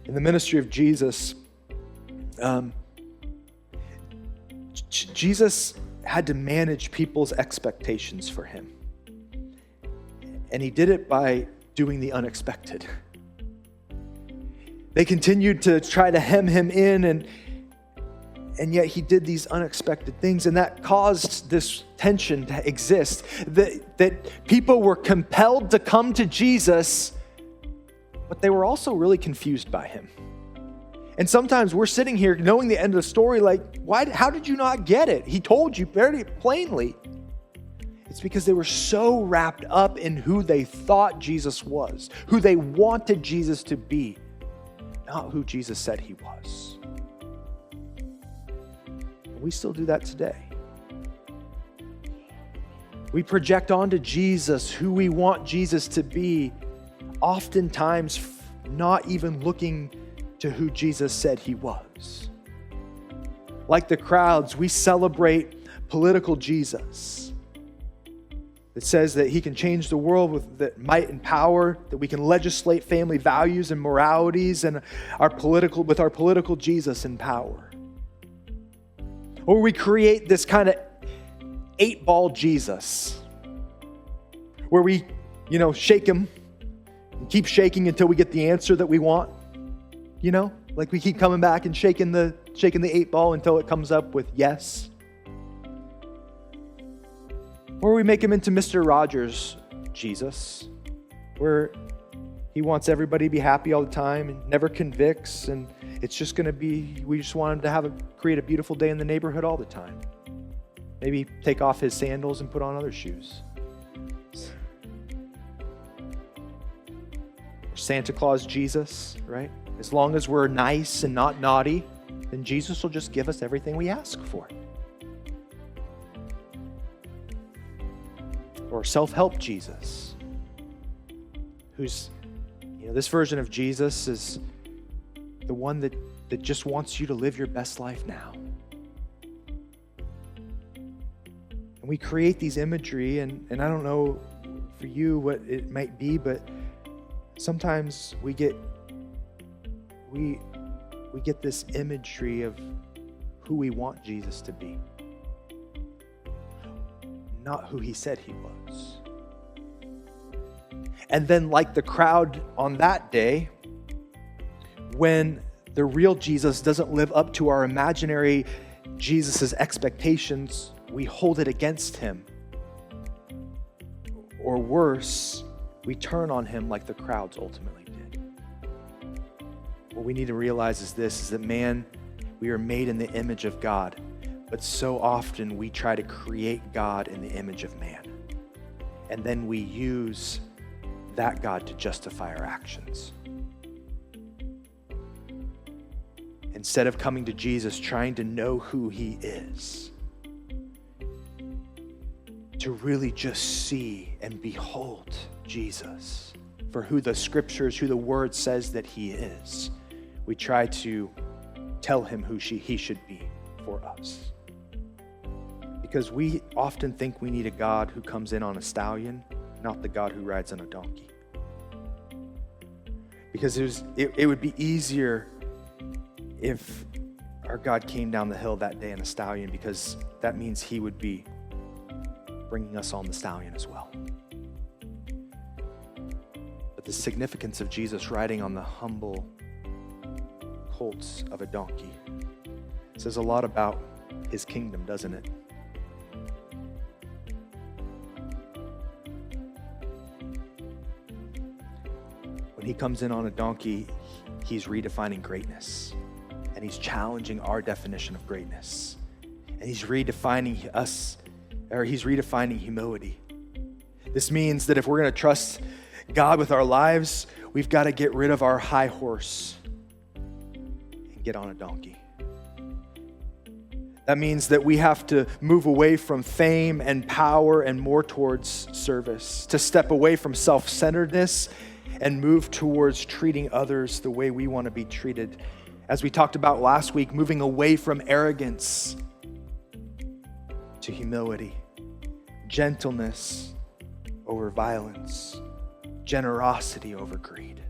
In the ministry of Jesus, Jesus had to manage people's expectations for him. And he did it by doing the unexpected. They continued to try to hem him in, and yet he did these unexpected things, and that caused this tension to exist, that people were compelled to come to Jesus, but they were also really confused by him. And sometimes we're sitting here knowing the end of the story, like, how did you not get it? He told you very plainly. It's because they were so wrapped up in who they thought Jesus was, who they wanted Jesus to be, not who Jesus said he was. We still do that today. We project onto Jesus who we want Jesus to be, oftentimes not even looking to who Jesus said he was. Like the crowds, we celebrate political Jesus. It says that he can change the world with that might and power, that we can legislate family values and moralities and our political Jesus in power. Or we create this kind of 8-ball Jesus where we, shake him and keep shaking until we get the answer that we want. Like we keep coming back and shaking the 8-ball until it comes up with yes. Or we make him into Mr. Rogers Jesus, where he wants everybody to be happy all the time and never convicts, and it's just going to be, we just want him to create a beautiful day in the neighborhood all the time. Maybe take off his sandals and put on other shoes. Or Santa Claus Jesus, right? As long as we're nice and not naughty, then Jesus will just give us everything we ask for. Or self-help Jesus, who's, this version of Jesus is the one that just wants you to live your best life now. And we create these imagery, and I don't know for you what it might be, but sometimes we get this imagery of who we want Jesus to be, not who he said he was. And then, like the crowd on that day, when the real Jesus doesn't live up to our imaginary Jesus' expectations, we hold it against him. Or worse, we turn on him like the crowds ultimately did. What we need to realize is that man, we are made in the image of God, but so often we try to create God in the image of man. And then we use that God to justify our actions. Instead of coming to Jesus, trying to know who he is, to really just see and behold Jesus for who the scriptures, who the word says that he is, we try to tell him who he should be for us. Because we often think we need a God who comes in on a stallion, not the God who rides on a donkey. Because it would be easier if our God came down the hill that day on a stallion, because that means he would be bringing us on the stallion as well. But the significance of Jesus riding on the humble colts of a donkey says a lot about his kingdom, doesn't it? When he comes in on a donkey, he's redefining greatness. And he's challenging our definition of greatness. And he's redefining he's redefining humility. This means that if we're going to trust God with our lives, we've got to get rid of our high horse and get on a donkey. That means that we have to move away from fame and power and more towards service, to step away from self-centeredness and move towards treating others the way we want to be treated. As we talked about last week, moving away from arrogance to humility, gentleness over violence, generosity over greed.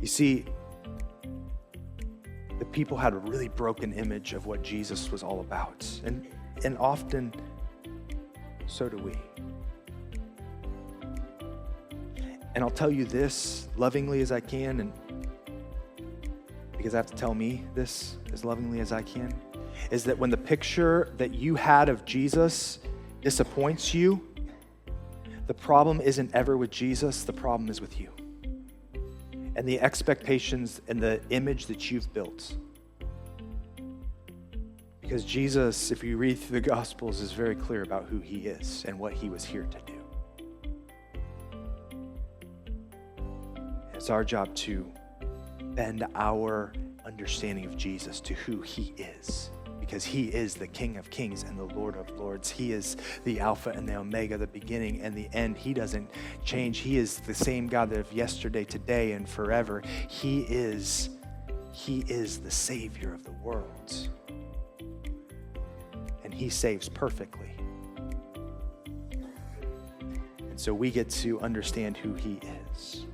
You see, the people had a really broken image of what Jesus was all about. And often, so do we. And I'll tell you this lovingly as I can, and because I have to tell me this as lovingly as I can, is that when the picture that you had of Jesus disappoints you, the problem isn't ever with Jesus, the problem is with you. And the expectations and the image that you've built. Because Jesus, if you read through the Gospels, is very clear about who he is and what he was here to do. It's our job to bend our understanding of Jesus to who he is, because he is the King of Kings and the Lord of Lords. He is the Alpha and the Omega, the beginning and the end. He doesn't change. He is the same God of yesterday, today, and forever. He is the Savior of the world. And he saves perfectly. And so we get to understand who he is.